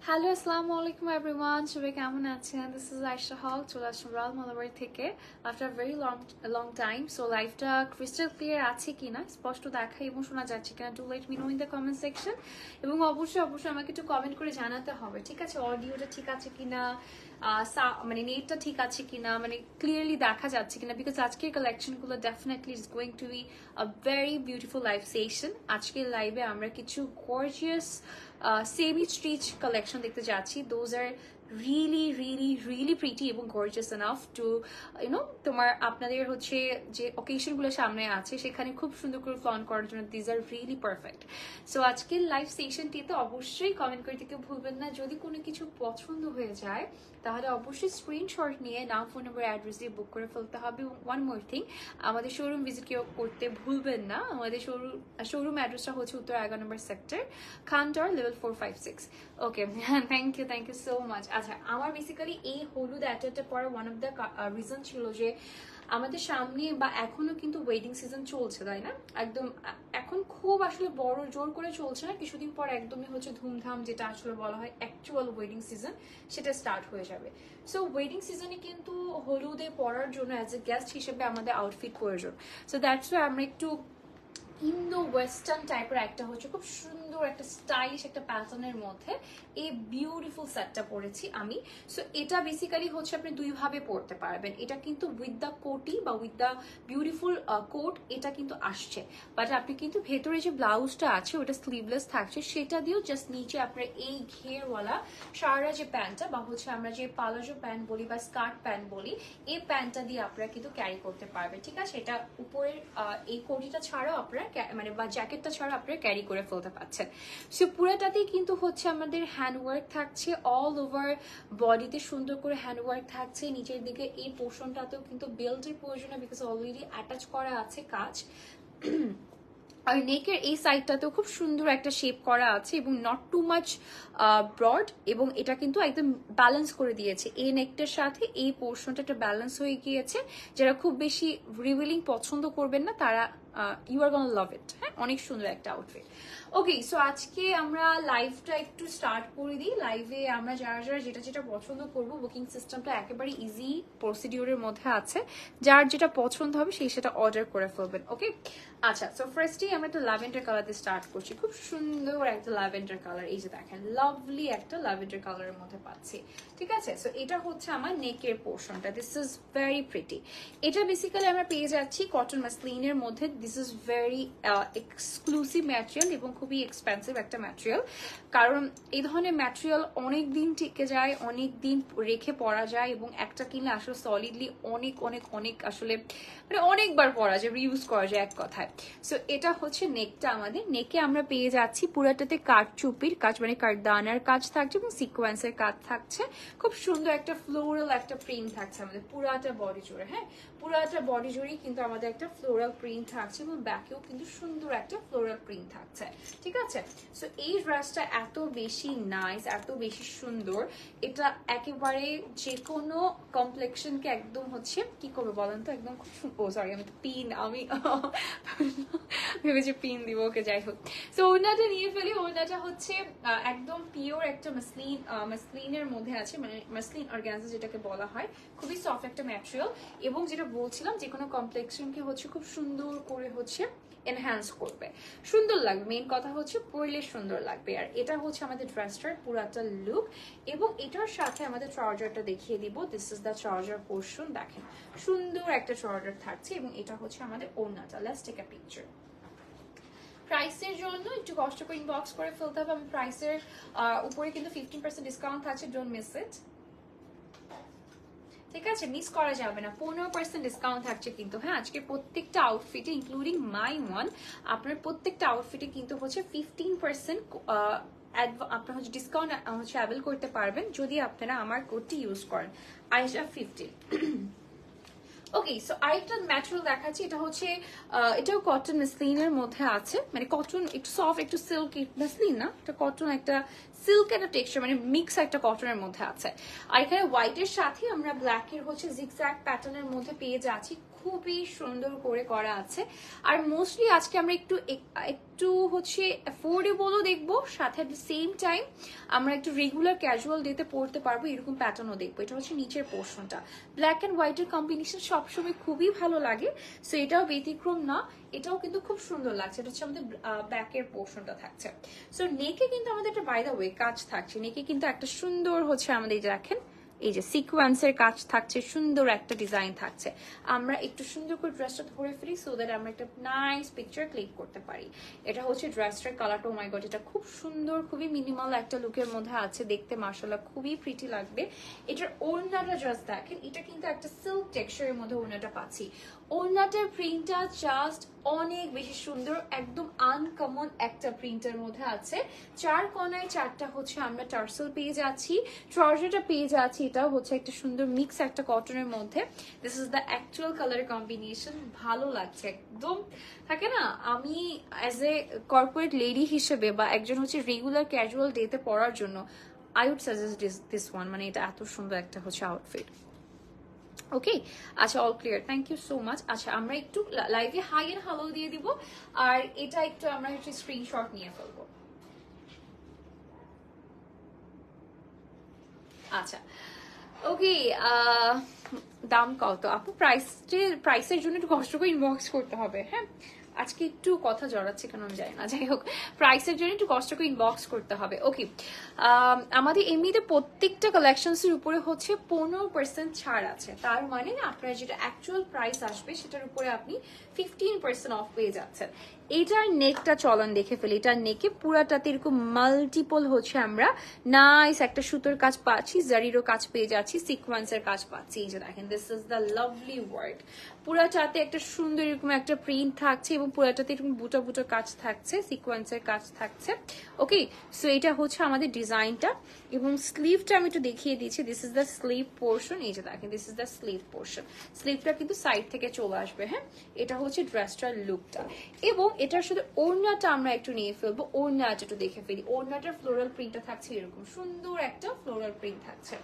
Hello আসসালামু আলাইকুম everyone, সবাই কেমন আছেন? দিস ইজ আয়েশা হক, চলে আসলাম রয়্যাল মালাবাড়ি থেকে after very long time. So লাইফটা ক্রিস্টাল ক্লিয়ার আছে কিনা, স্পষ্ট দেখা এবং শোনা যাচ্ছে কিনা, to let me know in the comment section. এবং অবশ্যই আমাকে একটু কমেন্ট করে জানাতে হবে, ঠিক আছে? অডিওটা ঠিক আছে কিনা, মানে নেটটা ঠিক আছে কিনা, মানে ক্লিয়ারলি দেখা যাচ্ছে কিনা, বিকজ আজকের কালেকশনগুলো definitely is going to be a very beautiful live session. আজকের লাইভে আমরা কিছু গর্জিয়াস সেমি স্টিচ কালেকশন দেখতে যাচ্ছি। দোজ আর রিয়েলি প্রিটি এবং গর্জিয়াস এনাফ টু তোমার আপনাদের হচ্ছে যে অকেশনগুলো সামনে আছে সেখানে খুব সুন্দর করে ফ্লন করার জন্য these are really perfect. So আজকের লাইভ সেশনটিতে অবশ্যই কমেন্ট করতে কেউ ভুলবেন না। যদি কোনো কিছু পছন্দ হয়ে যায় তাহলে অবশ্যই স্ক্রিনশট নিয়ে নাম, ফোন নম্বর, অ্যাড্রেস দিয়ে বুক করে ফেলতে হবে। এবং ওয়ান মোর থিং, আমাদের শোরুম ভিজিট কেউ করতে ভুলবেন না। আমাদের শোরুম অ্যাড্রেসটা হচ্ছে উত্তর 11 নম্বর সেক্টর, খানটার, level 456। Okay, thank you so much. আচ্ছা, আমার বেসিক্যালি এই হলুদ অ্যাটারটা পরার ওয়ান অফ দ্য রিজন ছিল যে আমাদের সামনে বা এখনো কিন্তু ওয়েডিং সিজন চলছে, তাই না? একদম এখন খুব আসলে বড় জোর করে চলছে না, কিছুদিন পর একদমই হচ্ছে ধুমধাম, যেটা আসলে বলা হয় অ্যাকচুয়াল ওয়েডিং সিজন, সেটা স্টার্ট হয়ে যাবে। সো ওয়েডিং সিজনে কিন্তু হলুদে পরার জন্য অ্যাজ এ গেস্ট হিসেবে আমাদের আউটফিট প্রয়োজন। সো দ্যাটস ওয়াই আমরা একটু ইন্দো ওয়েস্টার্ন টাইপের একটা হচ্ছে খুব সুন্দর একটা স্টাইলিশ একটা প্যাটার্নের মধ্যে এই বিউটিফুল সেটটা পরেছি আমি। সো এটা বেসিক্যালি হচ্ছে আপনি দুইভাবে পরতে পারবেন। এটা কিন্তু উইথ দ্য কোটি বা উইথ দ্য বিউটিফুল কোট এটা কিন্তু আসছে, বাট আপনি কিন্তু ভেতরে যে ব্লাউজটা আছে ওটা স্লিভলেস থাকছে, সেটা দিয়েও জাস্ট নিচে আপনার এই ঘেরওয়ালা সারা যে প্যান্টটা বা হচ্ছে আমরা যে পালাজো প্যান্ট বলি বা স্কার্ট প্যান্ট বলি, এই প্যান্টটা দিয়ে আপনারা কিন্তু ক্যারি করতে পারবেন, ঠিক আছে? এটা উপরের এই কোটিটা ছাড়াও আপনারা মানে বা জ্যাকেটটা ছাড়া আপনারা ক্যারি করে ফেলতে পারছেন। সো পুরোটাতেই কিন্তু হচ্ছে আমাদের হ্যান্ডওয়ার্ক থাকছে, অল ওভার বডিতে সুন্দর করে হ্যান্ডওয়ার্ক থাকছে। নিচের দিকে এই পোর্শনটাতেও কিন্তু বেল্টের প্রয়োজন, বিকজ অলরেডি অ্যাটাচ করা আছে কাজ। আর নেকের এই সাইডটাতেও খুব সুন্দর একটা শেপ করা আছে এবং নট টু মাচ ব্রড, এবং এটা কিন্তু একদম ব্যালেন্স করে দিয়েছে। এই নেকটার সাথে এই পোর্শনটা একটা ব্যালেন্স হয়ে গিয়েছে। যারা খুব বেশি রিভিলিং পছন্দ করবেন না তারা ইউ আর গোনা লাভ ইট। হ্যাঁ, অনেক সুন্দর একটা আউটফিট। ওকে, সো আজকে আমরা লাইভটা একটু স্টার্ট করে দিই। লাইভে আমরা যারা যেটা পছন্দ করব, বুকিং সিস্টেমটা একেবারে ইজি প্রসিডিওরের মধ্যে আছে। যার যেটা পছন্দ হবে সেই সেটা অর্ডার করে ফেলবেন। ওকে, আচ্ছা, সো ফার্স্টেই আমি একটা ল্যাভেন্ডার কালার দিয়ে স্টার্ট করছি। খুব সুন্দর একটা ল্যাভেন্ডার কালার, এই যে দেখেন, লাভলি একটা ল্যাভেন্ডার কালারের মধ্যে পাচ্ছি, ঠিক আছে? সো এটা হচ্ছে আমার নেকের পোর্শনটা। This is very pretty. এটা বেসিক্যালি আমরা পেয়ে যাচ্ছি কটন মাসলিনের মধ্যে। This is very exclusive material এবং খুবই এক্সপেন্সিভ একটা ম্যাটেরিয়াল, কারণ এই ধরনের ম্যাটেরিয়াল অনেক দিন টিকে যায়, অনেক দিন রেখে পরা যায়, এবং একটা কিনলে আসলে সলিডলি অনেক আসলে মানে অনেকবার পরা যায়, রিউজ করা যায় এক কথায়। সো এটা হচ্ছে নেকটা। আমাদের নেকে আমরা পেয়ে যাচ্ছি পুরাটাতে কাঠচুপির কাজ, মানে কাঠদানার কাজ থাকছে এবং সিকোয়েন্সের কাজ থাকছে। খুব সুন্দর একটা ফ্লোরাল একটা প্রিন্ট থাকছে আমাদের পুরাটা বডি জুড়ে। হ্যাঁ, পুরাটা বডি জুড়েই কিন্তু আমাদের একটা ফ্লোরাল প্রিন্ট থাকছে এবং ব্যাকেও কিন্তু সুন্দর একটা ফ্লোরাল প্রিন্ট থাকছে, ঠিক আছে? সো এই ড্রেসটা এত বেশি নাইস, এত বেশি সুন্দর, এটা একেবারে যে কোনো কমপ্লেক্সনকে একদম হচ্ছে কি করবে বলেন তো, একদম খুব সরি আমি তো পিন, আমি ভেবেছি পিন দিব। ওকে, যাই হোক, সো ওড়নাটা নিয়ে ফেলি। ওড়নাটা হচ্ছে একদম পিওর একটা মাসলিনের মধ্যে আছে, মানে মাসলিন অর্গানজা যেটাকে বলা হয়। খুবই সফট একটা ম্যাটেরিয়াল, এবং যেটা বলছিলাম যে কোনো কমপ্লেক্সনকে হচ্ছে খুব সুন্দর করে হচ্ছে এনহ্যান্স করবে, সুন্দর লাগবে। মেইন কথা হচ্ছে পরলে সুন্দর লাগবে। আর এটা হচ্ছে আমাদের ড্রেসটার পুরাটা লুক, এবং এটার সাথে আমাদের ট্রাউজারটা দেখিয়ে দিব। This is the trouser portion. দেখেন, সুন্দর একটা ট্রাউজার থাকছে, এবং এটা হচ্ছে আমাদের ওড়নাটা। Let's take a picture. প্রাইসের জন্য একটু কষ্ট করে ইনবক্স করে ফেলতে হবে। আমি প্রাইসের উপরে কিন্তু 15% ডিসকাউন্ট থাকছে, ডোন্ট মিস ইট, ঠিক আছে? মিস করা যাবে না। 15% ডিসকাউন্ট থাকছে কিন্তু। হ্যাঁ, আজকে প্রত্যেকটা আউটফিটে ইনক্লুডিং মাই ওয়ান, আপনার প্রত্যেকটা আউটফিটে কিন্তু হচ্ছে 15% আপনার হচ্ছে ডিসকাউন্ট হচ্ছে অ্যাভেল করতে পারবেন যদি আপনারা আমার কোডটি ইউজ করেন, আয়েশা 50। ওকে, সো আরেকটা ম্যাটেরিয়াল দেখাচ্ছি। এটা হচ্ছে এটাও কটন মাসলিনের মধ্যে আছে, মানে কটন একটু সফট, একটু সিল্ক, মাসলিন না, এটা কটন, একটা সিল্ক একটা টেক্সচার, মানে মিক্স একটা কটনের মধ্যে আছে। আর এখানে হোয়াইটের সাথে আমরা ব্ল্যাকের হচ্ছে জিগজ্যাগ প্যাটার্নের মধ্যে পেয়ে যাচ্ছি খুবই সুন্দর করে করা আছে। আর মোস্টলি আজকে আমরা একটু হচ্ছে অ্যাফোর্ডেবলও দেখবো, সাথে অ্যাট দ্য সেম টাইম আমরা একটু রেগুলার ক্যাজুয়াল ডেতে পরতে পারবো এরকম প্যাটার্নও দেখবো। এটা হচ্ছে নিচের পোর্শনটা, ব্ল্যাক অ্যান্ড হোয়াইটের কম্বিনেশন সবসময় খুবই ভালো লাগে, সো এটাও ব্যতিক্রম না, এটাও কিন্তু খুব সুন্দর লাগছে। এটা হচ্ছে আমাদের ব্যাকের পোর্শনটা থাকছে। সো নেকে কিন্তু আমাদের একটা বাই দ্য ওয়ে কাজ থাকছে, নেকে কিন্তু একটা সুন্দর হচ্ছে আমাদের দেখেন এই যে সিকোয়েন্সের কাজ থাকছে, সুন্দর একটা ডিজাইন থাকছে। আমরা একটু সুন্দর করে ড্রেসটা ধরে ফেলি সো দ্যাট আমরা একটা নাইস পিকচার ক্লিক করতে পারি। এটা হচ্ছে ড্রেসটার কালারটা, ও মাই গড এটা খুব সুন্দর, খুবই মিনিমাল একটা লুকের মধ্যে আছে, দেখতে মাশাআল্লাহ খুবই প্রিটি লাগবে। এটার ওড়নাটা জাস্ট দেখেন, এটা কিন্তু একটা সিল্ক টেক্সচারের মধ্যে ওড়নাটা পাচ্ছি। ওড়নাটার প্রিন্টটা জাস্ট অনেক বেশি সুন্দর, একদম আনকমন একটা প্রিন্টের মধ্যে আছে। 4 কোণায় 4টা হচ্ছে আমরা টার্সেল পেয়ে যাচ্ছি, ট্রাউজারটা পেয়ে যাচ্ছি, এটাও হচ্ছে একটা সুন্দর মিক্স একটা কটনের মধ্যে। This is the actual colour combination, ভালো লাগছে একদম। থাকে না, আমি অ্যাজ এ কর্পোরেট লেডি হিসেবে বা একজন হচ্ছে রেগুলার ক্যাজুয়াল ডেতে পরার জন্য I would suggest this one, মানে এটা এত সুন্দর একটা হচ্ছে আউটফিট। ওকে, আচ্ছা all clear, thank you so much. আচ্ছা আমরা একটু লাইভে হাই এন্ড হ্যালো দিয়ে দিব, আর এটা একটু আমরা একটু স্ক্রিনশট নিয়ে ফেলবো। আচ্ছা ওকে, দাম কত আপু? প্রাইসের জন্য একটু কষ্ট করে ইনবক্স করতে হবে। হ্যাঁ, আজকে একটু কথা জড়াচ্ছে কেন আমি জানি না, যাই হোক প্রাইসের জন্য একটু কষ্ট করে ইনবক্স করতে হবে। ওকে, আমাদের এমনিতে প্রত্যেকটা কালেকশনসের উপরে হচ্ছে 15% ছাড় আছে, তার মানে আপনার যেটা অ্যাকচুয়াল প্রাইস আসবে সেটার উপরে আপনি 15% অফ পেয়ে যাচ্ছেন। এটার নেকটা চলন দেখে ফেলি, এটার নেকে পুরাটাতে এরকম মাল্টিপল হচ্ছে আমরা নাইস একটা সুতোর কাজ পাচ্ছি, জারিরও কাজ পেয়ে যাচ্ছি, সিকোয়েন্সের কাজ পাচ্ছি। এই যে দেখেন, this is the lovely work. পুরাটাতে একটা সুন্দর এরকম একটা প্রিন্ট থাকছে এবং পুরাটাতে এরকম বুটো বুটো কাজ থাকছে, সিকোয়েন্সের কাজ থাকছে। ওকে, সো এটা হচ্ছে আমাদের ডিজাইনটা, এবং স্লিভটা আমি একটু দেখিয়ে দিচ্ছি। This is the sleeve portion, এই যে দেখেন this is the sleeve portion. স্লিভটা কিন্তু সাইড থেকে চলে আসবে। হ্যাঁ, এটা হচ্ছে ড্রেসটার লুকটা, এবং এটার সাথে ওড়নাটা আমরা একটু নিয়ে ফেলবো। ওড়নাটা একটু দেখে ফেলি, ওড়নাটার ফ্লোরাল প্রিন্টটা থাকছে এরকম সুন্দর একটা ফ্লোরাল প্রিন্ট থাকছে।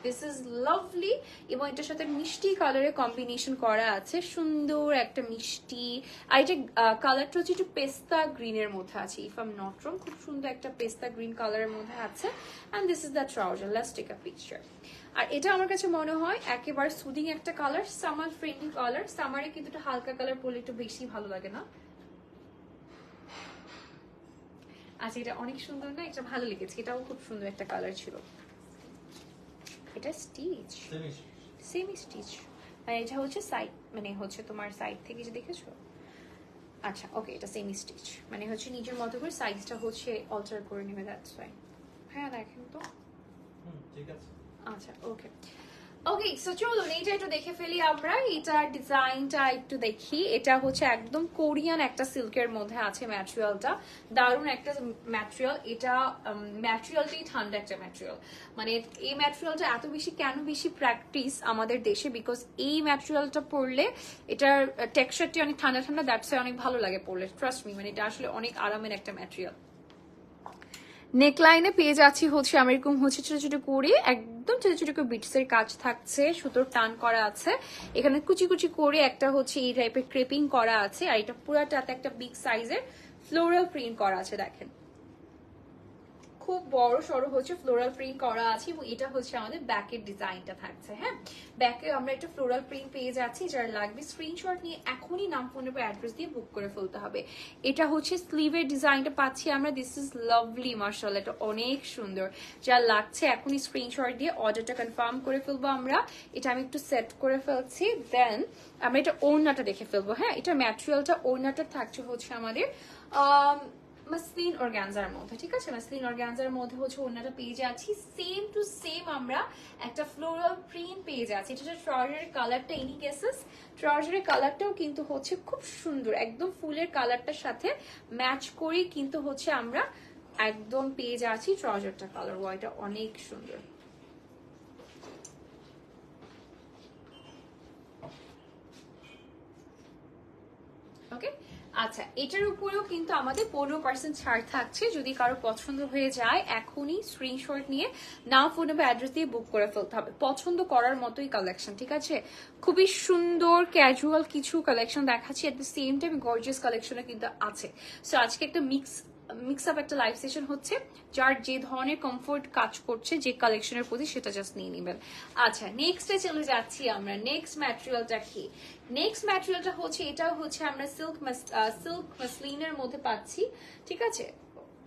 দিস ইজ লাভলি, এবং এটার সাথে মিষ্টি কালারের কম্বিনেশন করা আছে, সুন্দর একটা মিষ্টি। আর এটা কালারটা হচ্ছে একটু পেস্তা গ্রিনের মধ্যে আছে, if I am not wrong, খুব সুন্দর একটা পেস্তা গ্রিন কালারের মধ্যে আছে। And this is the trouser, let's take a picture. আর এটা আমার কাছে মনে হয় একেবারে সুদিং একটা কালার, সামার ফ্রেন্ডলি কালার। সামারে কিন্তু একটু হালকা কালার পরলে একটু বেশি ভালো লাগে না? আচ্ছা, এটা অনেক সুন্দর না, এটা ভালো লেগেছে, এটাও খুব সুন্দর একটা কালার ছিল। এটা স্টিচ, সেমি স্টিচ, মানে এটা হচ্ছে সাইড, মানে হচ্ছে তোমার সাইড থেকে যে দেখেছো। আচ্ছা ওকে, এটা সেমি স্টিচ, মানে হচ্ছে নিজের মতো করে সাইজটা হচ্ছে অল্টার করে নেবে, দ্যাটস ফাইন। হ্যাঁ দেখেন তো, ঠিক আছে। আচ্ছা ওকে ওকে, সো চলুন এইটা একটু দেখে ফেলি আমরা। এটার ডিজাইনটা একটু দেখি। এটা হচ্ছে একদম কোরিয়ান একটা সিল্কের মধ্যে আছে ম্যাটেরিয়ালটা, দারুণ একটা ম্যাটেরিয়াল। এটা ম্যাটেরিয়ালটাই ঠান্ডা একটা ম্যাটেরিয়াল, মানে এই ম্যাটেরিয়ালটা এত বেশি কেন বেশি প্র্যাকটিস আমাদের দেশে, বিকজ এই ম্যাটেরিয়ালটা পরলে এটার টেক্সচারটি অনেক ঠান্ডা ঠান্ডা, দ্যাটস অনেক ভালো লাগে পরলে, ট্রাস্ট মি, মানে এটা আসলে অনেক আরামের একটা ম্যাটেরিয়াল। নেকলাইনে পেয়ে যাচ্ছি হচ্ছে আমি এরকম হচ্ছে ছোট ছোট করে, একদম ছোট ছোট করে বিটসের কাজ থাকছে, সুতোর টান করা আছে, এখানে কুচি কুচি করে একটা হচ্ছে এই টাইপের ক্রেপিং করা আছে, আর এটা পুরাটাতে একটা বিগ সাইজের ফ্লোরাল প্রিন্ট করা আছে। দেখেন খুব বড় সড়ো হচ্ছে ফ্লোরাল প্রিন্ট করা আছে, এবং এটা হচ্ছে আমাদের ব্যাকের ডিজাইনটা থাকছে। হ্যাঁ, ব্যাকে আমরা একটা ফ্লোরাল প্রিন্ট পেয়ে যাচ্ছি। যারা লাগবে স্ক্রিনশট নিয়ে এখনই নাম, ফোন নাম্বার, অ্যাড্রেস দিয়ে বুক করে ফেলতে হবে। এটা হচ্ছে স্লিভের ডিজাইনটা পাচ্ছি আমরা, দিস ইজ লাভলি, মাশাআল্লাহ এটা অনেক সুন্দর। যা লাগছে এখনই স্ক্রিনশট দিয়ে অর্ডারটা কনফার্ম করে ফেলবো আমরা। এটা আমি একটু সেট করে ফেলছি, দেন আমরা এটা ওড়নাটা দেখে ফেলবো। হ্যাঁ, এটা ম্যাটেরিয়ালটা, ওড়নাটা থাকছে হচ্ছে আমাদের মাসলিন অর্গানজার মধ্যে, ঠিক আছে, মাসলিন অর্গানজার মধ্যে হচ্ছে ওড়নাটা পেয়ে যাচ্ছি। সেম টু সেম আমরা একটা ফ্লোরাল প্রিন্ট পেয়ে যাচ্ছি। এটা হচ্ছে ট্রাউজারের কালারটা, এনি কেসেস ট্রাউজারের কালারটাও কিন্তু হচ্ছে খুব সুন্দর, একদম ফুলের কালারটার সাথে ম্যাচ করে কিন্তু হচ্ছে আমরা একদম পেয়ে যাচ্ছি ট্রাউজারটা কালার। ওয়াইটা অনেক সুন্দর। ওকে, আচ্ছা, এটার উপরেও কিন্তু আমাদের 15% ছাড় থাকছে। যদি কারো পছন্দ হয়ে যায় এখনই স্ক্রিনশট নিয়ে নাম, ফোন নাম্বার, অ্যাড্রেস দিয়ে বুক করে ফেলতে হবে। পছন্দ করার মতোই কালেকশন, ঠিক আছে? খুবই সুন্দর ক্যাজুয়াল কিছু কালেকশন দেখাচ্ছি, at the same time gorgeous কালেকশনও কিন্তু আছে। সো আজকে একটা মিক্স আপ একটা লাইভ সেশন হচ্ছে, যার যে ধরনের কমফোর্ট কাজ করছে যে কালেকশনের প্রতি সেটা জাস্ট নিয়ে নেবেন। আচ্ছা, নেক্সটে চলে যাচ্ছি আমরা। নেক্সট ম্যাটেরিয়ালটা কি? নেক্সট ম্যাটেরিয়ালটা হচ্ছে, এটাও হচ্ছে আমরা সিল্ক মাসলিনের মধ্যে পাচ্ছি, ঠিক আছে?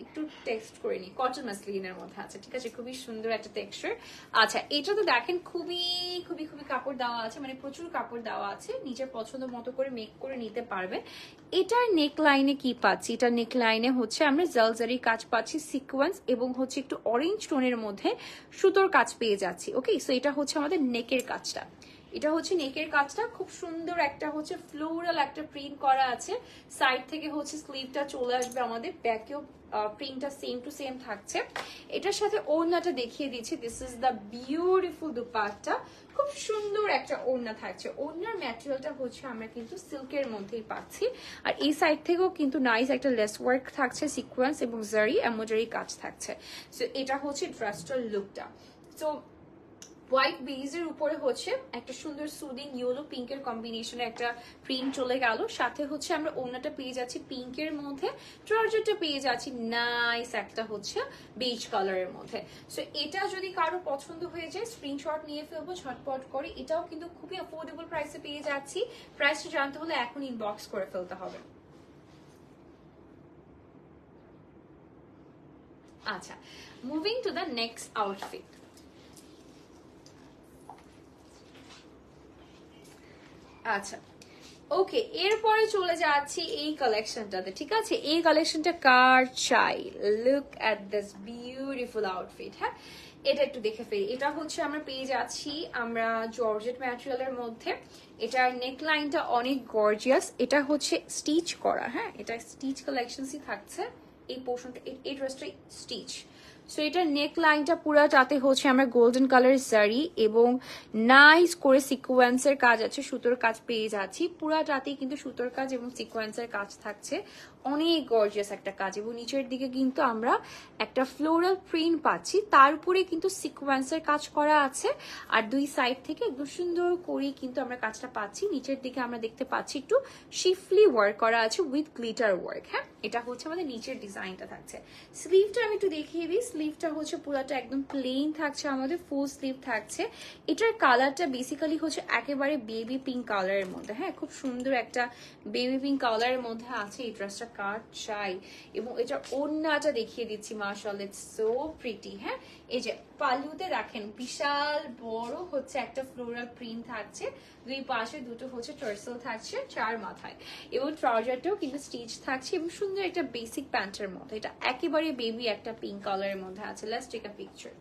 একটু টেক্সট করে নি, কটন মাসলিনের মধ্যে আছে, ঠিক আছে? খুবই সুন্দর একটা টেক্সচার। আচ্ছা, এটা তো দেখেন খুবই খুবই খুবই কাপড় দেওয়া আছে, মানে প্রচুর কাপড় দেওয়া আছে, নিজের পছন্দ মতো করে মেক করে নিতে পারবে। এটার নেক লাইনে কি পাচ্ছি? এটার নেক লাইনে হচ্ছে আমরা জালজারি কাজ পাচ্ছি, সিকোয়েন্স এবং হচ্ছে একটু অরেঞ্জ টোনের মধ্যে সুতোর কাজ পেয়ে যাচ্ছি। ওকে, সো এটা হচ্ছে আমাদের নেকের কাজটা। এটা হচ্ছে নেকের কাজটা, খুব সুন্দর একটা হচ্ছে ফ্লোরাল একটা প্রিন্ট করা আছে। সাইড থেকে হচ্ছে স্লিভটা চলে আসবে আমাদের, ব্যাকেও প্রিন্টটা সেম টু সেম থাকছে। এটার সাথে ওড়নাটা দেখিয়ে দিচ্ছি। This is the beautiful dupatta, খুব সুন্দর একটা ওড়না থাকছে। ওড়নার ম্যাটেরিয়ালটা হচ্ছে আমরা কিন্তু সিল্কের মধ্যেই পাচ্ছি। আর এই সাইড থেকেও কিন্তু নাইস একটা লেস ওয়ার্ক থাকছে, সিকোয়েন্স এবং জারি এমব্রয়ডারি কাজ থাকছে। সো এটা হচ্ছে ড্রেসটার লুকটা। সো হোয়াইট বেজের উপরে হচ্ছে একটা সুন্দর সুদিং ইয়েলো পিঙ্কের কম্বিনেশনে একটা প্রিন্ট চলে গেল। সাথে হচ্ছে আমরা ওড়নাটা পেয়ে যাচ্ছি পিঙ্কের মধ্যে, ট্রাউজারটা পেয়ে যাচ্ছি নাইস একটা হচ্ছে বেজ কালারের মধ্যে। সো এটা যদি কারো পছন্দ হয়ে যায় স্ক্রিনশট নিয়ে ফেলবো ঝটপট করে। এটাও কিন্তু খুবই অ্যাফোর্ডেবল প্রাইসে পেয়ে যাচ্ছি। প্রাইসটা জানতে হলে এখন ইনবক্স করে ফেলতে হবে। আচ্ছা, moving to the next outfit. আচ্ছা, ওকে, এরপরে চলে যাচ্ছি এই কালেকশনটাতে, ঠিক আছে? এই কালেকশনটা কার চাই? Look at this beautiful outfit. হ্যাঁ, এটা একটু দেখে ফেলি। এটা হচ্ছে আমরা পেয়ে যাচ্ছি আমরা জর্জেট ম্যাটেরিয়ালের মধ্যে। এটার নেক লাইনটা অনেক গর্জিয়াস। এটা হচ্ছে স্টিচ করা, হ্যাঁ, এটা স্টিচ কালেকশনসই থাকছে। এই পোর্শনটা, এই ড্রেসটা স্টিচ। সো এটার নেক লাইনটা পুরাটাতে হচ্ছে আমরা গোল্ডেন কালার জারি এবং নাইস করে সিকোয়েন্সের কাজ আছে, সুতোর কাজ পেয়ে যাচ্ছি। পুরাটাতেই কিন্তু সুতোর কাজ এবং সিকোয়েন্সের কাজ থাকছে, অনেক গর্জিয়াস একটা কাজ। এবং নিচের দিকে কিন্তু আমরা একটা ফ্লোরাল প্রিন্ট পাচ্ছি, তার উপরে কিন্তু সিকোয়েন্সের কাজ করা আছে। আর দুই সাইড থেকে একদম সুন্দর করে কিন্তু আমরা কাজটা পাচ্ছি। নিচের দিকে আমরা দেখতে পাচ্ছি একটু শিফলি ওয়ার্ক করা আছে উইথ গ্লিটার ওয়ার্ক। হ্যাঁ, এটা হচ্ছে আমাদের নিচের ডিজাইনটা থাকছে। স্লিভটা আমি একটু দেখিয়ে দিই। স্লিভটা হচ্ছে পুরোটা একদম প্লেন থাকছে, আমাদের ফুল স্লিভ থাকছে। এটার কালারটা বেসিক্যালি হচ্ছে একেবারে বেবি পিঙ্ক কালারের মধ্যে। হ্যাঁ, খুব সুন্দর একটা বেবি পিঙ্ক কালারের মধ্যে আছে। এই ড্রেসটা কার চাই? এবং এটা ওড়নাটা দেখিয়ে দিচ্ছি, মাশাআল্লাহ, ইটস সো প্রিটি। হ্যাঁ, এই যে পাল্লুতে রাখেন বিশাল বড় হচ্ছে একটা ফ্লোরাল প্রিন্ট থাকছে, দুই পাশে দুটো হচ্ছে টার্সেল থাকছে চার মাথায়, এবং ট্রাউজারটাও কিন্তু স্টিচ থাকছে এবং সুন্দর একটা বেসিক প্যান্টের মধ্যে। এটা একেবারে বেবি একটা পিঙ্ক কালারের মধ্যে আছে। Let's take a picture.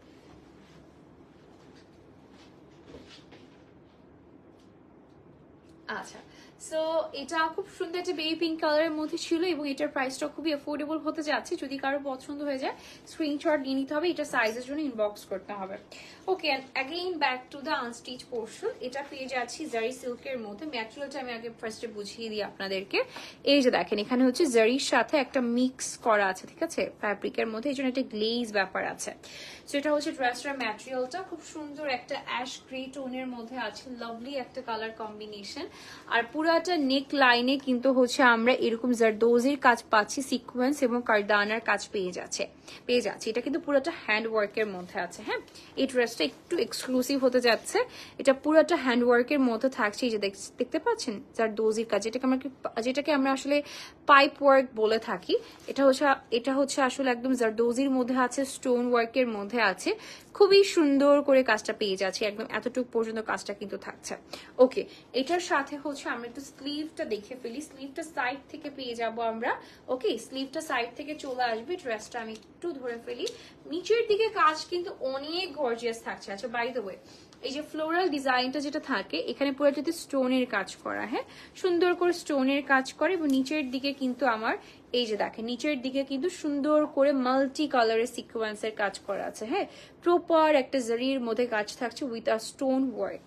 আচ্ছা, সো এটা খুব সুন্দর একটা বেবি পিঙ্ক কালারের মধ্যে ছিল এবং এটার প্রাইসটা খুবই অ্যাফোর্ডেবল হতে যাচ্ছে। যদি কারো পছন্দ হয়ে যায় স্ক্রিনশট নিয়ে নিতে হবে, এটা সাইজের জন্য ইনবক্স করতে হবে। Okay, again back to the unstitch portion. এটা পেয়ে যাচ্ছি জারি সিল্কের মধ্যে। ম্যাটেরিয়ালটা আমি আগে ফার্স্টে বুঝিয়ে দিই আপনাদেরকে। এই যে দেখেন, এখানে হচ্ছে জারির সাথে একটা মিক্স করা আছে, ঠিক আছে, ফ্যাব্রিকের মধ্যে, এই জন্য একটা গ্লেজ ব্যাপার আছে। সো এটা হচ্ছে ড্রেসটার ম্যাটেরিয়ালটা, খুব সুন্দর একটা অ্যাশ গ্রে টোনের মধ্যে আছে, লাভলি একটা কালার কম্বিনেশন। আর পুরাটা নেক লাইনে কিন্তু হচ্ছে আমরা এরকম জারদোজির কাজ পাচ্ছি, সিকোয়েন্স এবং কারদানার কাজ পেয়ে যাচ্ছে। এটা কিন্তু পুরাটা হ্যান্ড ওয়ার্কের মধ্যে আছে। হ্যাঁ, এই ড্রেসটা একটু এক্সক্লুসিভ হতে যাচ্ছে। এটা পুরাটা হ্যান্ড ওয়ার্কের মধ্যে থাকছে। এই যে দেখতে পাচ্ছেন জারদোজির কাজ, যেটাকে আমরা আসলে পাইপ ওয়ার্ক বলে থাকি। এটা হচ্ছে আসলে একদম জারদোজির মধ্যে আছে, স্টোন ওয়ার্কের মধ্যে আছে। খুবই সুন্দর করে কাজটা পেয়ে যাচ্ছে, একদম এতটুকু পর্যন্ত কাজটা কিন্তু থাকছে। ওকে, এটার সাথে হচ্ছে আমরা একটু স্লিভটা দেখে ফেলি। স্লিভটা সাইড থেকে পেয়ে যাব আমরা। ওকে, স্লিভটা সাইড থেকে চলে আসবে। ড্রেসটা আমি একটু ধরে ফেলি। নিচের দিকে কাজ কিন্তু অনেক গর্জিয়াস থাকছে। আচ্ছা, বাই দ্য ওয়ে, এই যে ফ্লোরাল ডিজাইনটা যেটা থাকে এখানে পুরো যদি স্টোনের কাজ করা, হ্যাঁ, সুন্দর করে স্টোনের কাজ করে। এবং নিচের দিকে কিন্তু আমার এই যে দেখেন, নিচের দিকে কিন্তু সুন্দর করে মাল্টি কালারের সিকোয়েন্সের কাজ করা আছে। হ্যাঁ, প্রপার একটা জারির মধ্যে কাজ থাকছে with a stone work.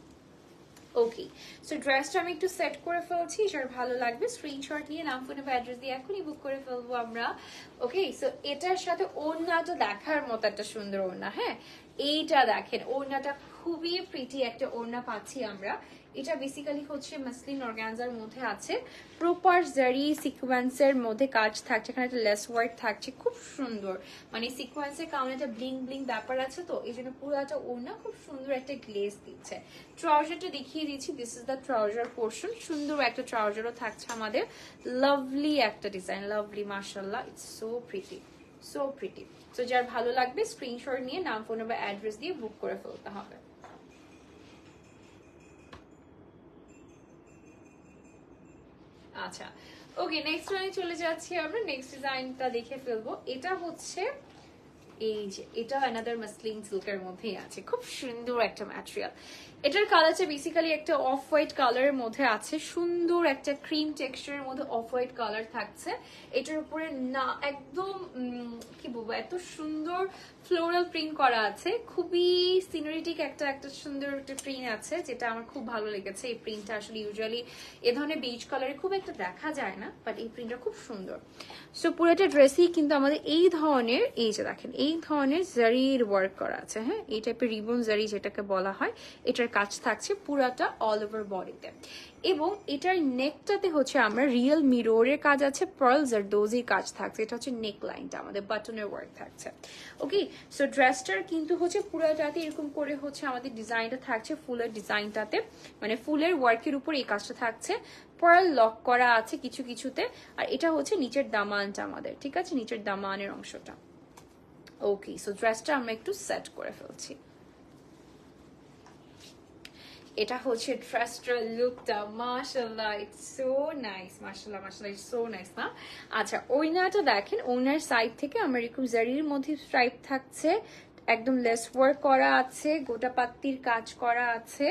Okay, so ড্রেসটা আমি একটু সেট করে ফেলছি, যার ভালো লাগবে স্ক্রিনশট নিয়ে নাম ফোন বা অ্যাড্রেস দিয়ে এখনই বুক করে ফেলবো আমরা। ওকে, সো এটার সাথে ওড়নাটা দেখার মতো একটা সুন্দর ওড়না। হ্যাঁ, এইটা দেখেন, ওড়নাটা খুবই প্রিটি একটা ওড়না পাচ্ছি আমরা। এটা বেসিক্যালি হচ্ছে মাসলিন অর্গানজার মধ্যে আছে, প্রপার জারি সিকোয়েন্সের মধ্যে কাজ থাকছে, এখানে একটা লেস ওয়ার্ক থাকছে, খুব সুন্দর। মানে সিকোয়েন্সের কারণে একটা ব্লিং ব্লিং ব্যাপার আছে, তো এই জন্য পুরোটা ওড়না খুব সুন্দর একটা গ্লেজ দিচ্ছে। ট্রাউজারটা দেখিয়ে দিচ্ছি, this is the trouser portion. সুন্দর একটা ট্রাউজারও থাকছে আমাদের, লাভলি একটা ডিজাইন, লাভলি মাশাআল্লাহ, it's so pretty, so pretty. তো যার ভালো লাগবে স্ক্রিনশট নিয়ে নাম ফোন বা অ্যাড্রেস দিয়ে বুক করে ফেলতে হবে। আচ্ছা, ওকে, নেক্সট লাইনে চলে যাচ্ছি আমরা। নেক্সট ডিজাইনটা দেখে ফেলবো। এটা হচ্ছে এই যে, এটা অ্যানাদার মাসলিন সিল্কের মধ্যেই আছে, খুব সুন্দর একটা ম্যাটেরিয়াল। এটার কালারটা বেসিক্যালি একটা অফ হোয়াইট কালারের মধ্যে আছে, সুন্দর একটা ক্রিম টেক্সচারের মধ্যে অফ হোয়াইট কালার থাকছে। এটার উপরে না একদম কি বলবো, এত সুন্দর ফ্লোরাল প্রিন্ট করা আছে, খুবই সিনারিটিক একটা একটা সুন্দর একটা প্রিন্ট আছে, যেটা আমার খুব ভালো লেগেছে। এই প্রিন্টটা আসলে ইউজুয়ালি এ ধরনের বেজ কালারে খুব একটা দেখা যায় না, বাট এই প্রিন্টটা খুব সুন্দর। সো পুরোটা ড্রেসই কিন্তু আমাদের এই ধরনের, এই যে দেখেন, এই ধরনের জারির ওয়ার্ক করা আছে। হ্যাঁ, এই টাইপের রিবন জারি যেটাকে বলা হয়, এটার কাজ থাকছে পুরাটা অল ওভার বডিতে। এবং এটার নেকটাতে হচ্ছে আমরা রিয়েল মিররের কাজ আছে, পার্ল জারদোজির কাজ থাকছে। এটা হচ্ছে নেক লাইনটা আমাদের বাটনের ওয়ার্ক থাকছে। ওকে, সো ড্রেসটার কিন্তু হচ্ছে পুরাটাতে এরকম করে হচ্ছে আমাদের ডিজাইনটা থাকছে, ফুলের ডিজাইনটাতে, মানে ফুলের ওয়ার্কের উপর এই কাজটা থাকছে। পার্ল লক করা আছে কিছু কিছুতে। আর এটা হচ্ছে নিচের দামানটা আমাদের, ঠিক আছে, নিচের দামানের অংশটা। ওকে, সো ড্রেসটা আমরা একটু সেট করে ফেলছি। এটা হচ্ছে ড্রেসটার লুকটা, মাশাআল্লাহ, ইটস সো নাইস, মাশাআল্লাহ মাশাআল্লাহ, ইটস সো নাইস না? আচ্ছা, ওড়নাটা দেখেন, ওড়নার সাইড থেকে আমরা এরকম জারির মধ্যে স্ট্রাইপ থাকছে, একদম লেস ওয়ার্ক করা আছে, গোটা পাত্তির কাজ করা আছে,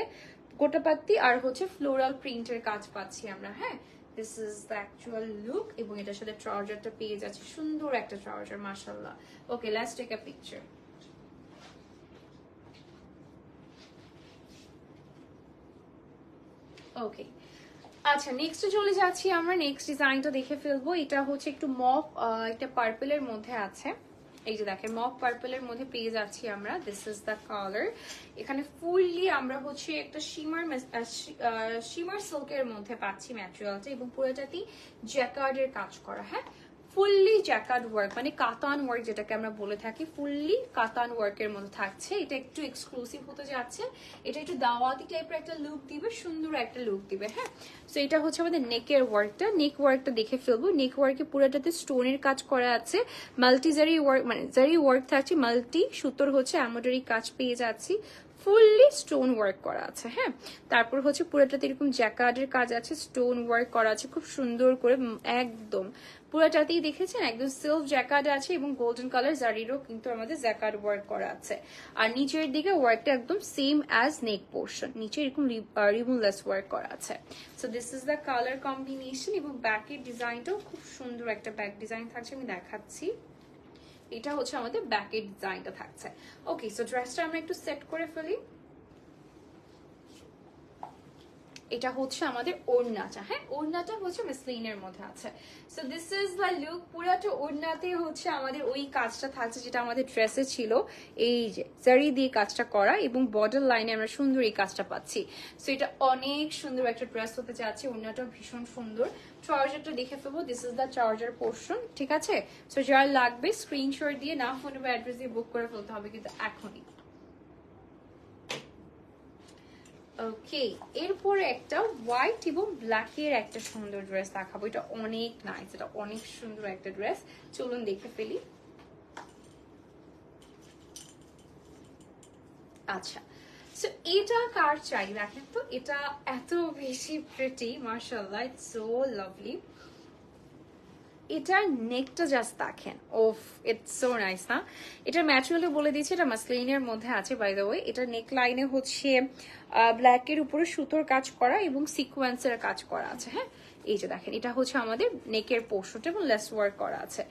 গোটা পাত্তি আর হচ্ছে ফ্লোরাল প্রিন্টের কাজ পাচ্ছি আমরা। হ্যাঁ, this is the actual look. এবং এটার সাথে ট্রাউজারটা পেয়ে যাচ্ছে, সুন্দর একটা ট্রাউজার, মাশাআল্লাহ। ওকে, লেটস টেক আ পিকচার। ওকে, আচ্ছা, নেক্সট চলে যাচ্ছি আমরা। নেক্সট ডিজাইনটা দেখে ফেলবো। এটা হচ্ছে একটু মফ, একটা পার্পলের মধ্যে আছে। এই যে দেখেন, মফ পার্পলের মধ্যে পেয়ে যাচ্ছি আমরা, দিস ইজ দ্য কালার। এখানে ফুললি আমরা হচ্ছে একটা শিমার সিল্কের মধ্যে পাচ্ছি ম্যাটেরিয়ালটা, এবং পুরোটাতেই জ্যাকার্ডের কাজ করা। হ্যাঁ, ফুললি জ্যাকার্ড ওয়ার্ক, মানে কাতান ওয়ার্ক যেটাকে আমরা বলে থাকি, ফুললি কাতান ওয়ার্কের মধ্যে থাকছে। এটা একটু এক্সক্লুসিভ হতে যাচ্ছে, এটা একটু দাওয়াতি টাইপের একটা লুক দিবে, সুন্দর একটা লুক দিবে। হ্যাঁ, সো এটা হচ্ছে আমাদের নেকের ওয়ার্কটা। নেক ওয়ার্কটা দেখে ফেলবো। নেক ওয়ার্কে পুরোটাতে স্টোনের কাজ করা আছে, মাল্টি জারি ওয়ার্ক, মানে জারি ওয়ার্ক থাকছে, মাল্টি সুতোর হচ্ছে এমব্রয়ডারি কাজ পেয়ে যাচ্ছি, ফুললি স্টোন ওয়ার্ক করা আছে। হ্যাঁ, তারপর হচ্ছে পুরোটাতে এরকম জ্যাকার্ডের কাজ আছে, স্টোন ওয়ার্ক করা আছে খুব সুন্দর করে, একদম পুরোটাতেই দেখেছেন একদম সিল্ক জ্যাকার্ড আছে, এবং গোল্ডেন কালার জারিরও কিন্তু আমাদের জ্যাকার্ড ওয়ার্ক করা আছে। আর নিচের দিকে ওয়ার্কটা একদম সেম অ্যাজ নেক পোর্শন, নিচে এরকম রিবনলেস ওয়ার্ক করা আছে। So this is the colour combination. এবং ব্যাকের ডিজাইনটাও খুব সুন্দর একটা ব্যাক ডিজাইন থাকছে, আমি দেখাচ্ছি। এটা হচ্ছে আমাদের ব্যাকের ডিজাইনটা থাকছে। ওকে, সো ড্রেসটা আমরা একটু সেট করে ফেলি। এটা হচ্ছে আমাদের ওড়নাটা। হ্যাঁ, ওড়নাটা হচ্ছে মাসলিনের মধ্যে আছে। So this is the look. পুরাটা ওড়নাতে হচ্ছে আমাদের ওই কাজটা থাকছে যেটা আমাদের ড্রেসে ছিল, এই যে জারি দিয়ে কাজটা করা, এবং বর্ডার লাইনে আমরা সুন্দর এই কাজটা পাচ্ছি। সো এটা অনেক সুন্দর একটা ড্রেস হতে যাচ্ছে, ওড়নাটাও ভীষণ সুন্দর। ট্রাউজারটা দেখে ফেলবো, this is the trouser portion, ঠিক আছে। সো যার লাগবে স্ক্রিনশট দিয়ে নাম, ফোন বা অ্যাড্রেস দিয়ে বুক করে ফেলতে হবে কিন্তু এখনই। ওকে, এরপরে একটা হোয়াইট এবং ব্ল্যাকের একটা সুন্দর ড্রেস দেখাবো। এটা অনেক নাইস, এটা অনেক সুন্দর একটা ড্রেস, চলুন দেখে ফেলি। আচ্ছা, সো এটা কার চাই দেখেন তো, এটা এত বেশি প্রিটি, মাশাআল্লাহ, ইটস সো লাভলি। এটার নেকটা জাস্ট দেখেন, ওফ, ইটস সো নাইস না? এটার ম্যাটেরিয়ালও বলে দিয়েছে, এটা মাসলিনের মধ্যে আছে বাই দ্য ওয়ে। এটার নেক লাইনে হচ্ছে ব্ল্যাকের উপরে সুতোর কাজ করা এবং সিকোয়েন্সের কাজ করা আছে। হ্যাঁ, এই যে দেখেন এটা হচ্ছে আমাদের নেকের পোর্শনটা এবং লেস ওয়ার্ক করা আছে।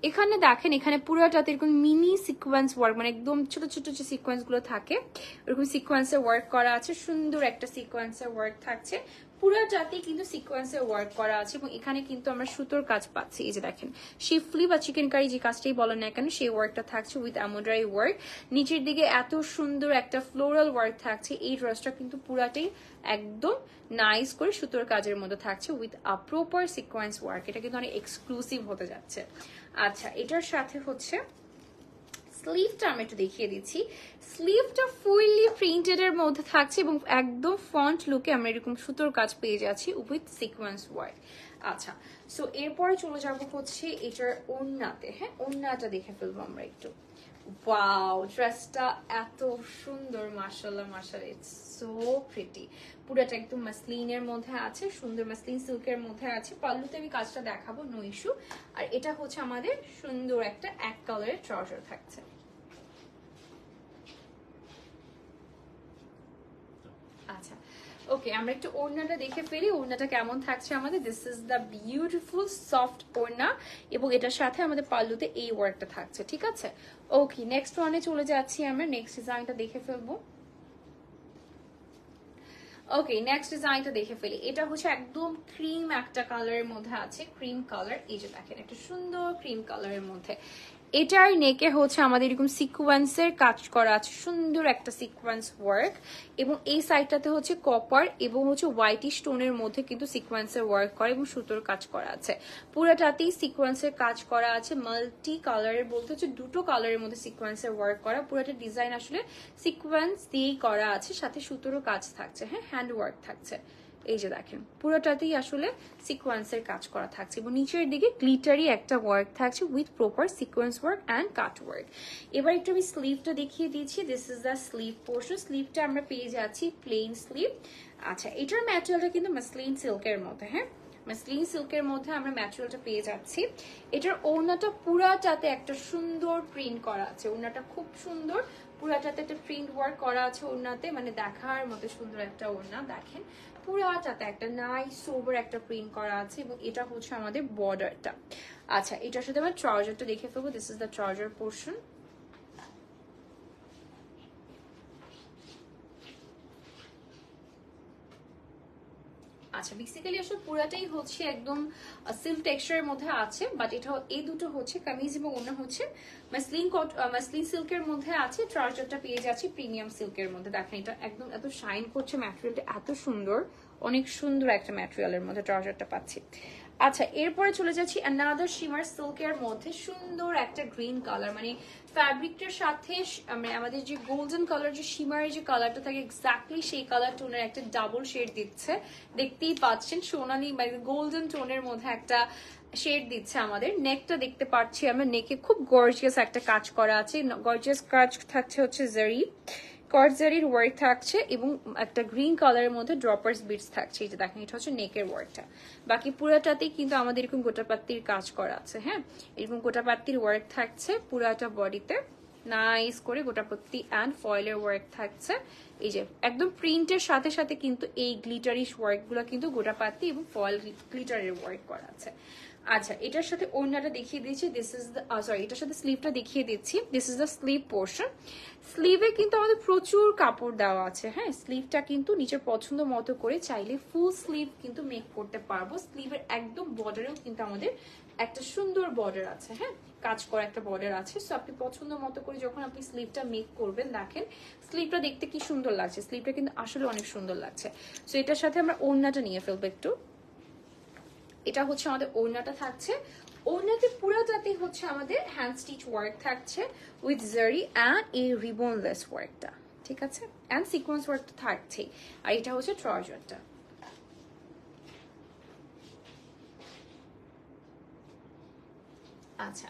এখানে দেখেন এখানে পুরোটাতে এরকম মিনি সিকোয়েন্স ওয়ার্ক, মানে একদম ছোট ছোট যে সিকোয়েন্স গুলো থাকে ওরকম সিকোয়েন্সের ওয়ার্ক করা আছে, সুন্দর একটা সিকোয়েন্সের ওয়ার্ক থাকছে। পুরোটাতে কিন্তু সিকোয়েন্সের ওয়ার্ক করা আছে এবং এখানে কিন্তু আমরা সুতোর কাজ পাচ্ছি। এই যে দেখেন শিফলি বা চিকেন কারি যে কাজটাই বলেন না কেন সেই ওয়ার্কটা থাকছে উইথ এমব্রয়ডারি ওয়ার্ক। নিচের দিকে এত সুন্দর একটা ফ্লোরাল ওয়ার্ক থাকছে। এই ড্রেসটা কিন্তু পুরাটাই একদম নাইস করে সুতোর কাজের মধ্যে থাকছে with a proper sequence work. এটা কিন্তু অনেক এক্সক্লুসিভ হতে যাচ্ছে। আচ্ছা এটার সাথে হচ্ছে স্লিভটা আমি একটু দেখিয়ে দিচ্ছি। স্লিভটা ফুললি প্রিন্টেড এর মধ্যে থাকছে এবং একদম ফন্ট লুকে আমরা এরকম সুতোর কাজ পেয়ে যাচ্ছি উইথ সিকোয়েন্স ওয়ার্ক। আচ্ছা সো এরপরে চলে যাবো হচ্ছে এটার ওড়নাতে। হ্যাঁ ওড়নাটা দেখে ফেলবো আমরা একটু। ওয়াও ড্রেসটা এত সুন্দর, মাশাআল্লাহ মাশাআল্লাহ, ইটস সো প্রিটি। পুরোটা একদম মাসলিনের মধ্যে আছে, সুন্দর মাসলিন সিল্কের মধ্যে আছে। পাল্লুতে আমি কাজটা দেখাবো, নো ইস্যু। আর এটা হচ্ছে আমাদের সুন্দর একটা এক কালারের ট্রাউজার থাকছে। আচ্ছা ওকে আমরা একটু ওড়নাটা দেখে ফেলি, ওড়নাটা কেমন থাকছে আমাদের। This is the beautiful soft ওড়না এবং এটার সাথে আমাদের পাল্লুতে এই ওয়ার্কটা থাকছে, ঠিক আছে। ওকে নেক্সট ওয়ানে চলে যাচ্ছি আমরা, নেক্সট ডিজাইনটা দেখে ফেলবো। ওকে নেক্সট ডিজাইনটা দেখে ফেলি। এটা হচ্ছে একদম ক্রিম একটা কালারের মধ্যে আছে, ক্রিম কালার। এই যে দেখেন একটা সুন্দর ক্রিম কালারের মধ্যে। এটার নেকে হচ্ছে আমাদের এরকম সিকোয়েন্সের কাজ করা আছে, সুন্দর একটা সিকোয়েন্স ওয়ার্ক এবং এই সাইডটাতে হচ্ছে কপার এবং হচ্ছে হোয়াইটি স্টোনের মধ্যে কিন্তু সিকোয়েন্সের ওয়ার্ক করা এবং সুতোর কাজ করা আছে। পুরোটাতেই সিকোয়েন্সের কাজ করা আছে, মাল্টি কালারের বলতে হচ্ছে দুটো কালারের মধ্যে সিকোয়েন্সের ওয়ার্ক করা। পুরোটা ডিজাইন আসলে সিকোয়েন্স দিয়েই করা আছে, সাথে সুতোরও কাজ থাকছে, হ্যাঁ হ্যান্ড ওয়ার্ক থাকছে। এই যে দেখেন পুরোটাতেই আসলে সিকোয়েন্সের কাজ করা থাকছে এবং নিচের দিকে গ্লিটারি একটা ওয়ার্ক থাকছে with proper sequence work and cut work. এবার একটু আমি স্লিভটা দেখিয়ে দিচ্ছি। This is the sleeve portion. স্লিভটা আমরা পেয়ে যাচ্ছি প্লেন স্লিভ। আচ্ছা এটার ম্যাটেরিয়ালটা কিন্তু মাসলিন সিল্কের মধ্যে, হ্যাঁ মাসলিন সিল্কের মধ্যে আমরা ম্যাটেরিয়ালটা পেয়ে যাচ্ছি। এটার ওড়নাটা পুরাটাতে একটা সুন্দর প্রিন্ট করা আছে, ওড়নাটা খুব সুন্দর, পুরাটাতে একটা প্রিন্ট ওয়ার্ক করা আছে ওড়নাতে, মানে দেখার মতো সুন্দর একটা ওড়না। দেখেন পুরাটাতে একটা নাইস সোবার একটা প্রিন্ট করা আছে এবং এটা হচ্ছে আমাদের বর্ডারটা। আচ্ছা এটার সাথে আমরা ট্রাউজারটা দেখে ফেলবো। This is the trouser portion. আচ্ছা বেসিক্যালি আসলে পুরাটাই হচ্ছে একদম সিল্ক টেক্সচারের মধ্যে আছে, বাট এটা এই দুটো হচ্ছে কামিজ এবং অন্য হচ্ছে মাসলিন সিল্কের মধ্যে আছে। ট্রাউজারটা পেয়ে যাচ্ছি প্রিমিয়াম সিল্কের মধ্যে। দেখেন এটা একদম এত শাইন করছে, ম্যাটেরিয়ালটা এত সুন্দর, অনেক সুন্দর একটা ম্যাটেরিয়ালের মধ্যে ট্রাউজারটা পাচ্ছি। আচ্ছা এরপরে চলে যাচ্ছি অ্যানাদার শিমার সিল্কের মধ্যে, সুন্দর একটা গ্রিন কালার, মানে ফ্যাব্রিকটার সাথে আমাদের যে গোল্ডেন কালার যে শিমারের যে কালারটা থাকে এক্স্যাক্টলি সেই কালার টোনের একটা ডাবল শেড দিচ্ছে, দেখতেই পাচ্ছেন সোনালি মানে গোল্ডেন টোনের মধ্যে একটা শেড দিচ্ছে আমাদের। নেকটা দেখতে পাচ্ছি আমরা, নেকে খুব গর্জিয়াস একটা কাজ করা আছে, গর্জিয়াস কাজ থাকছে হচ্ছে জারি কর্জারির ওয়ার্ক থাকছে এবং একটা গ্রিন কালারের মধ্যে ড্রপার্স বিটস থাকছে। এই যে দেখেন এটা হচ্ছে নেকের ওয়ার্কটা। বাকি পুরাটাতেই কিন্তু আমাদের এরকম গোটাপাত্তির কাজ করা আছে, হ্যাঁ এরকম গোটাপাত্তির ওয়ার্ক থাকছে পুরাটা বডিতে, নাইস করে গোটাপত্তি অ্যান্ড ফয়েলের ওয়ার্ক থাকছে। এই যে একদম প্রিন্টের সাথে সাথে কিন্তু এই গ্লিটারিশ ওয়ার্ক গুলো কিন্তু গোটাপাত্তি এবং ফয়েল গ্লিটারের ওয়ার্ক করা আছে। আচ্ছা এটার সাথে ওড়নাটা দেখিয়ে দিচ্ছি। দিস ইজ দ্য সরি এটার সাথে স্লিভটা দেখিয়ে দিচ্ছি। This is the sleeve portion. স্লিভে কিন্তু আমাদের প্রচুর কাপড় দেওয়া আছে, হ্যাঁ স্লিভটা কিন্তু নিজের পছন্দ মতো করে চাইলে ফুল স্লিভ কিন্তু মেক করতে পারবো। স্লিভের একদম বর্ডারেও কিন্তু আমাদের একটা সুন্দর বর্ডার আছে, হ্যাঁ কাজ করা একটা বর্ডার আছে। সো আপনি পছন্দ মতো করে যখন আপনি স্লিভটা মেক করবেন, দেখেন স্লিভটা দেখতে কি সুন্দর লাগছে, স্লিভটা কিন্তু আসলে অনেক সুন্দর লাগছে। সো এটার সাথে আমরা ওড়নাটা নিয়ে ফেলবো একটু। এটা হচ্ছে আমাদের ওড়নাটা থাকছে, ওড়নাতে পুরোটাতেই হচ্ছে আমাদের হ্যান্ড স্টিচ ওয়ার্ক থাকছে উইথ জারি অ্যান্ড এই রিবনলেস ওয়ার্কটা, ঠিক আছে অ্যান্ড সিকোয়েন্স ওয়ার্ক তো থাকছেই। আর এটা হচ্ছে ট্রাউজারটা। আচ্ছা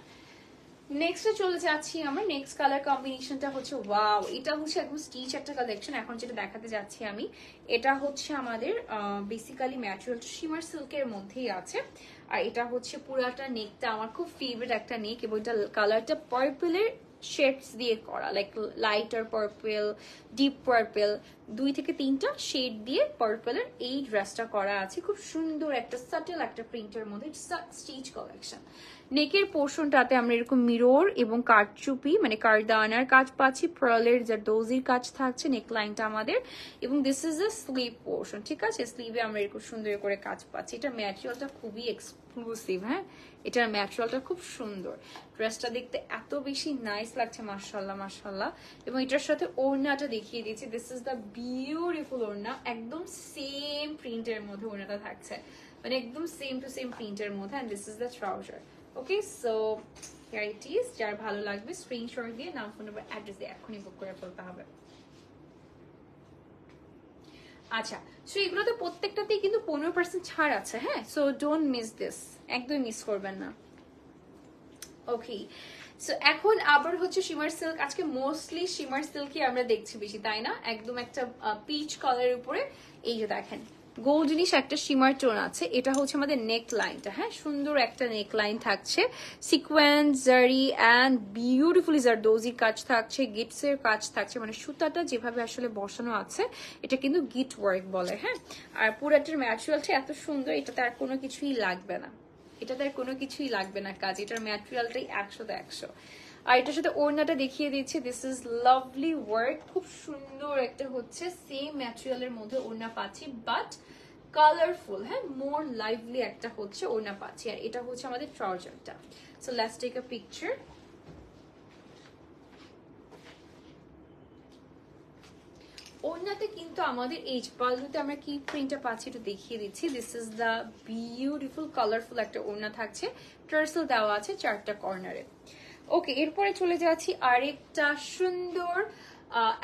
নেক্সটে চলে যাচ্ছি আমরা। নেক্সট কালার কম্বিনেশনটা হচ্ছে ওয়াও, এটা হচ্ছে একদম স্টিচ একটা কালেকশন। এখন যেটা দেখাতে যাচ্ছি আমি, এটা হচ্ছে আমাদের বেসিক্যালি ম্যাটেরিয়াল শিমার সিল্কের মধ্যেই আছে। আর এটা হচ্ছে পুরাটা নেকটা আমার খুব ফেভারিট একটা নেক এবং এটা কালারটা পার্পলের শেডস দিয়ে করা, like lighter purple, deep purple, 2 থেকে 3টা শেড দিয়ে পার্পলের এই ড্রেসটা করা আছে, খুব সুন্দর একটা সাটেল একটা প্রিন্টের মধ্যে স্টিচ কালেকশন। নেকের পোর্শনটাতে আমরা এরকম মিরর এবং কারচুপি মানে কারদানার কাজ পাচ্ছি, পার্লের জারদোজির কাজ থাকছে নেক লাইনটা আমাদের, এবং this is a sleeve portion, ঠিক আছে? স্লিভে আমরা এরকম সুন্দর করে কাজ পাচ্ছি। এটা ম্যাটেরিয়ালটা খুবই এক্সক্লুসিভ, হ্যাঁ এটার ম্যাটেরিয়ালটা খুব সুন্দর, ড্রেসটা দেখতে এত বেশি নাইস লাগছে, মাশাআল্লাহ মাশাআল্লাহ। এবং এটার সাথে ওড়নাটা দেখিয়ে দিয়েছি, দিস ইজ দ্য বিউটিফুল ওড়না, একদম সেম প্রিন্টের মধ্যে ওড়নাটা থাকছে, মানে একদম সেম টু সেম প্রিন্টের মধ্যে, and this is the trouser. Okay, so here it is. যার ভালো লাগবে স্ক্রিনশট দিয়ে নাম, ফোন নাম্বার, অ্যাড্রেস দিয়ে এখনই বুক করে ফেলতে হবে। আচ্ছা, সো এগুলোতে প্রত্যেকটাতেই কিন্তু 15% ছাড় আছে, হ্যাঁ, সো ডোন্ট মিস দিস, একদমই মিস করবেন না। ওকে, সো এখন আবার হচ্ছে শিমার সিল্ক, আজকে মোস্টলি শিমার সিল্কই আমরা দেখছি বেশি, তাই না? একদম একটা পিচ কালারের উপরে এই যে দেখেন গোল্ডেনিশ একটা শিমার টোন আছে, এটা হচ্ছে আমাদের নেক লাইনটা, হ্যাঁ সুন্দর একটা নেক লাইন থাকছে, সিকোয়েন্স জারি অ্যান্ড বিউটিফুলি জারদোজি কাজ থাকছে, গিটস এর কাজ থাকছে, মানে সুতাটা যেভাবে আসলে বসানো আছে এটা কিন্তু গিট ওয়ার্ক বলে, হ্যাঁ। আর পুরাটার ম্যাটেরিয়ালটা এত সুন্দর, এটাতে আর কোনো কিছুই লাগবে না, এটাতে আর কোনো কিছুই লাগবে না কাজ, এটার ম্যাটেরিয়ালটাই 100তে 100। আর এটার সাথে ওড়নাটা দেখিয়ে দিচ্ছি, দিস ইজ লাভলি ওয়ার্ক, খুব সুন্দর একটা হচ্ছে সেম ম্যাটেরিয়ালের মধ্যে ওড়না পাচ্ছি, বাট কালারফুল, হ্যাঁ মোর লাইভলি একটা হচ্ছে ওড়না পাচ্ছি। আর এটা হচ্ছে আমাদের ট্রাউজারটা। So let's take a picture. ওড়নাতে কিন্তু আমাদের এই পাল্লুতে আমরা কি প্রিন্টটা পাচ্ছি একটু দেখিয়ে দিচ্ছি, this is the beautiful colourful একটা ওড়না থাকছে, টার্সেল দেওয়া আছে 4টা কর্নারে। ওকে, এরপরে চলে যাচ্ছি আরেকটা সুন্দর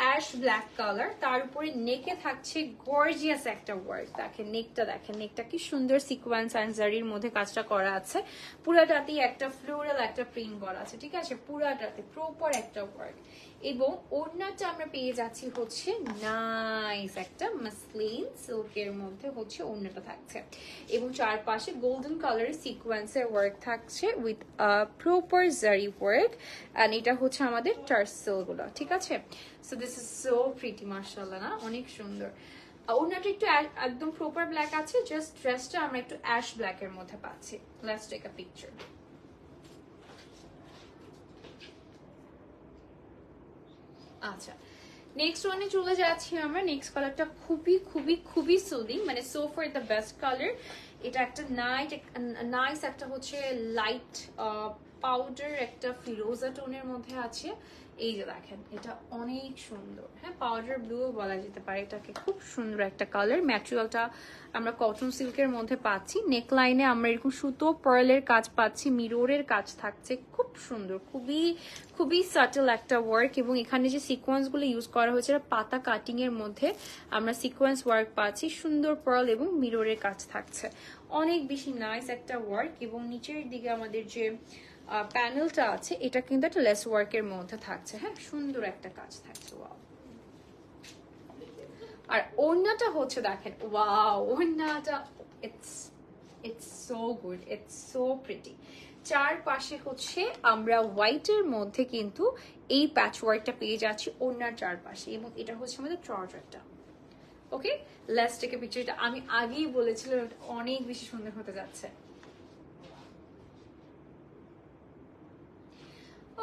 অ্যাশ ব্ল্যাক কালার, তার উপরে নেকে থাকছে গর্জিয়াস একটা ওয়ার্ক, দেখেন নেকটা, দেখেন নেকটা কি সুন্দর সিকোয়েন্স অ্যান্ড জারির মধ্যে কাজটা করা আছে, পুরাটাতেই একটা ফ্লোরাল একটা প্রিন্ট করা আছে, ঠিক আছে, পুরাটাতে প্রপার একটা ওয়ার্ক। এবং ওড়নাটা আমরা পেয়ে যাচ্ছি হচ্ছে নাইস একটা মাসলিন সিল্কের মধ্যে হচ্ছে ওড়নাটা থাকছে, এবং চারপাশে গোল্ডেন কালারের সিকোয়েন্সের ওয়ার্ক থাকছে উইথ প্রপার জারি ওয়ার্ক, এন্ড এটা হচ্ছে আমাদের টার্সেল গুলো, ঠিক আছে। So this is so pretty, মাশাআল্লাহ না, অনেক সুন্দর। ওড়নাটা একটু একদম প্রপার ব্ল্যাক আছে, জাস্ট ড্রেসটা আমরা একটু অ্যাশ ব্ল্যাক এর মধ্যে পাচ্ছি। Let's take a picture. আচ্ছা, নেক্সট ওয়ানে চলে যাচ্ছি আমরা। নেক্সট কালারটা খুবই খুবই খুবই সুদিং, মানে so far the best colour. এটা একটা নাইস একটা হচ্ছে লাইট পাউডার একটা ফিরোজা টোনের মধ্যে আছে, এই যে দেখেন এটা অনেক সুন্দর, হ্যাঁ পাউডার ব্লু বলা যেতে পারে এটাকে, খুব সুন্দর একটা কালার। ম্যাটেরিয়ালটা আমরা কটন সিল্কের মধ্যে পাচ্ছি, নেক লাইনে আমরা এরকম সুতো পার্লের কাজ পাচ্ছি, মিররের কাজ থাকছে, খুব সুন্দর, খুবই খুবই সাটেল একটা ওয়ার্ক। এবং এখানে যে সিকোয়েন্স গুলো ইউজ করা হয়েছে পাতা কাটিং এর মধ্যে আমরা সিকোয়েন্স ওয়ার্ক পাচ্ছি, সুন্দর পার্ল এবং মিররের কাজ থাকছে, অনেক বেশি নাইস একটা ওয়ার্ক। এবং নিচের দিকে আমাদের যে প্যানেলটা আছে এটা কিন্তু একটা লেস ওয়ার্কের মধ্যে থাকছে, হ্যাঁ সুন্দর একটা কাজ থাকছে, ওয়াও। আর ওড়নাটা হচ্ছে দেখেন, ওয়াও ওড়নাটা it's so good, it's so pretty. চারপাশে হচ্ছে আমরা হোয়াইটের মধ্যে কিন্তু এই প্যাচ ওয়ার্কটা পেয়ে যাচ্ছি ওড়নার চারপাশে, এবং এটা হচ্ছে আমাদের ট্রাউজারটা। ওকে, লেটস টেক এ পিকচার। এটা আমি আগেই বলেছিলাম এটা অনেক বেশি সুন্দর হতে যাচ্ছে।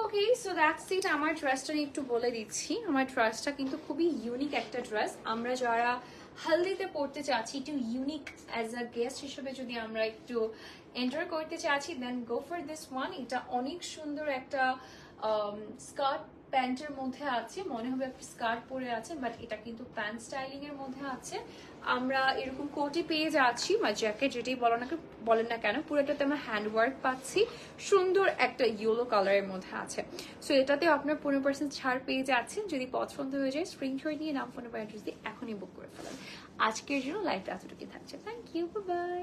ওকে, সো দ্যাটস ইট। আমার ড্রেসটা নিয়ে একটু বলে দিচ্ছি, আমার ড্রেসটা কিন্তু খুবই ইউনিক একটা ড্রেস। আমরা যারা হলদিতে পড়তে চাচ্ছি একটু ইউনিক অ্যাজ আ গেস্ট হিসেবে যদি আমরা একটু এন্টার করতে চাচ্ছি, দেন গো ফর দিস ওয়ান। এটা অনেক সুন্দর একটা স্কার্ট প্যান্টের মধ্যে আছে, মনে হবে আপনি স্কার্ট পরে আছেন, বাট এটা কিন্তু প্যান্ট স্টাইলিং এর মধ্যে আছে। আমরা এরকম কোটি পেয়ে যাচ্ছি বা জ্যাকেট যেটাই বলেন না কেন, পুরোটাতে আমরা হ্যান্ড ওয়ার্ক পাচ্ছি, সুন্দর একটা ইয়েলো কালারের মধ্যে আছে। সো এটাতে আপনার 15% ছাড় পেয়ে যাচ্ছেন। যদি পছন্দ হয়ে যায় স্ক্রিনশট নিয়ে নাম, ফোন নাম্বার, অ্যাড্রেস দিয়ে এখনই বুক করে ফেলেন। আজকের জন্য লাইভটা এতটুকুই থাকছে। Thank you, by.